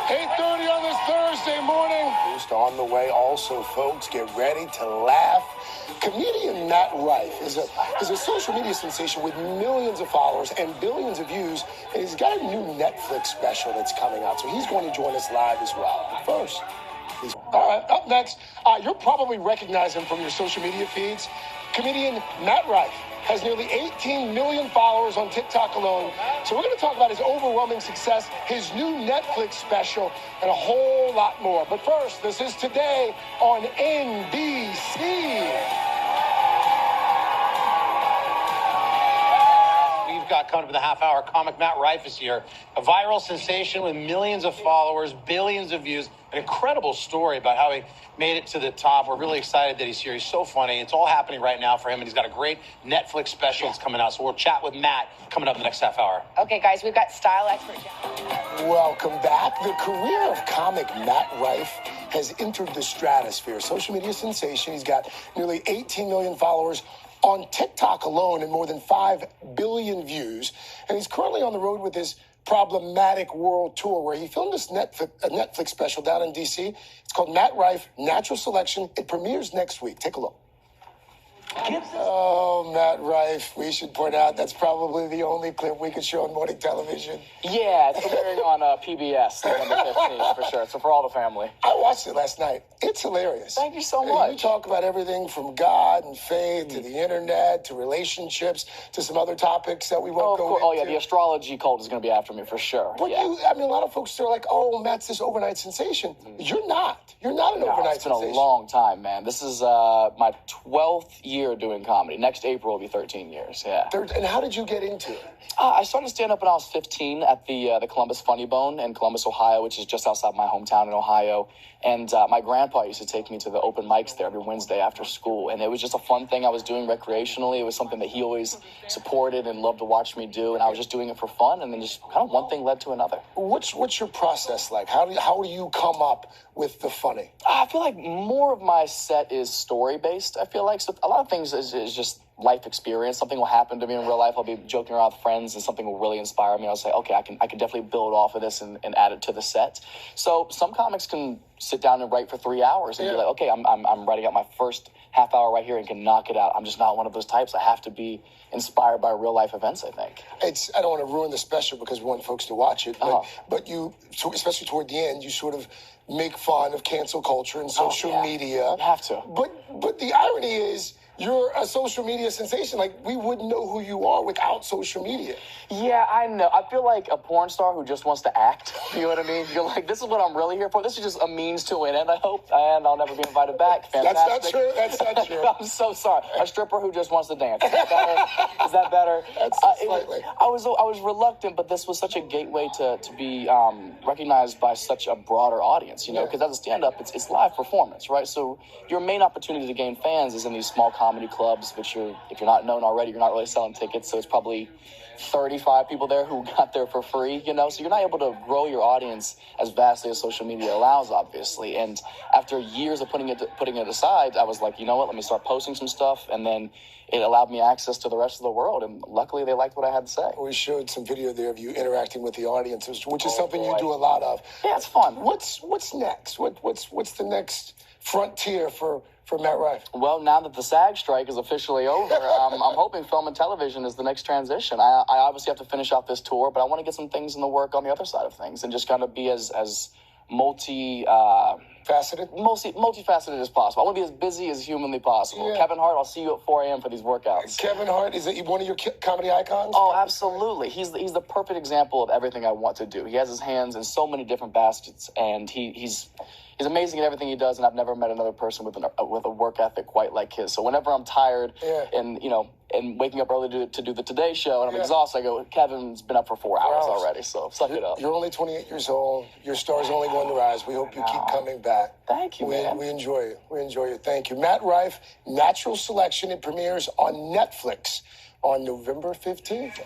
8:30 on this Thursday morning. Just on the way. Also, folks, get ready to laugh. Comedian Matt Rife is a social media sensation with millions of followers and billions of views, and he's got a new Netflix special that's coming out, so he's going to join us live as well. But first, all right, up next, you'll probably recognize him from your social media feeds. Comedian Matt Rife has nearly 18 million followers on TikTok alone. So we're going to talk about his overwhelming success, his new Netflix special, and a whole lot more. But first, this is Today on NBC. Got coming up in the half hour. Comic Matt Rife is here. A viral sensation with millions of followers, billions of views. An incredible story about how he made it to the top. We're really excited that he's here. He's so funny. It's all happening right now for him, and he's got a great Netflix special that's coming out. So we'll chat with Matt coming up in the next half hour. Okay, guys, we've got style expert. Welcome back. The career of comic Matt Rife has entered the stratosphere. Social media sensation. He's got nearly 18 million followers on TikTok alone and more than 5 billion views. And he's currently on the road with his Problematic World Tour, where he filmed this Netflix special down in D.C. It's called Matt Rife, Natural Selection. It premieres next week. Take a look. Oh, Matt Rife, we should point out that's probably the only clip we could show on morning television. Yeah, it's premiering on PBS November 15th, for sure. So for all the family. I watched it last night. It's hilarious. Thank you so much. You talk about everything from God and faith to the internet to relationships to some other topics that we won't go into. Oh, yeah, the astrology cult is going to be after me for sure. But yeah. a lot of folks are like, oh, Matt's this overnight sensation. You're not. You're not an overnight sensation. It's been a long time, man. This is my 12th year doing comedy. Next April will be 13 years, yeah. And how did you get into it? I started stand-up when I was 15 at the Columbus Funny Bone in Columbus, Ohio, which is just outside my hometown in Ohio. And my grandpa used to take me to the open mics there every Wednesday after school. And it was just a fun thing I was doing recreationally. It was something that he always supported and loved to watch me do. And I was just doing it for fun. And then just kind of one thing led to another. What's your process like? How do you come up with the funny? I feel like more of my set is story-based, I feel like. So a lot of things is just life experience. Something will happen to me in real life. I'll be joking around with friends and something will really inspire me. I'll say, okay, I can definitely build off of this and add it to the set. So some comics can sit down and write for 3 hours and be like, okay, I'm writing out my first half hour right here and can knock it out. I'm just not one of those types. I have to be inspired by real life events, I think. I don't want to ruin the special because we want folks to watch it, but you, especially toward the end, you sort of make fun of cancel culture and social media. You have to. But the irony is, you're a social media sensation. Like, we wouldn't know who you are without social media. Yeah, I know. I feel like a porn star who just wants to act. You know what I mean? You're like, this is what I'm really here for. This is just a means to an end, I hope. And I'll never be invited back. Fantastic. That's not true. I'm so sorry. A stripper who just wants to dance. Is that better? That's slightly. I was reluctant, but this was such a gateway to be recognized by such a broader audience, you know? Because as a stand-up, it's live performance, right? So your main opportunity to gain fans is in these small comedy clubs, which if you're not known already, you're not really selling tickets, so it's probably 35 people there who got there for free, you know, so you're not able to grow your audience as vastly as social media allows, obviously. And after years of putting it aside, I was like, you know what, let me start posting some stuff, and then it allowed me access to the rest of the world, and luckily they liked what I had to say. We showed some video there of you interacting with the audience, which is something you do a lot of. Yeah, it's fun. What's next? What's the next frontier for Matt Rife? Well, now that the SAG strike is officially over, I'm hoping film and television is the next transition. I obviously have to finish out this tour, but I want to get some things in the work on the other side of things and just kind of be as multifaceted as possible. I want to be as busy as humanly possible. Yeah. Kevin Hart, I'll see you at 4 a.m. for these workouts. Kevin Hart, is it one of your comedy icons? Oh, absolutely. He's the perfect example of everything I want to do. He has his hands in so many different baskets, and he's amazing at everything he does, and I've never met another person with a work ethic quite like his. So whenever I'm tired and waking up early to do the Today Show and I'm exhausted, I go, Kevin's been up for 4 hours already, so suck it up. You're only 28 years old. Your star's only going to rise. We hope you keep coming back. Thank you, man. We enjoy it. We enjoy it. Thank you. Matt Rife, Natural Selection. It premieres on Netflix on November 15th.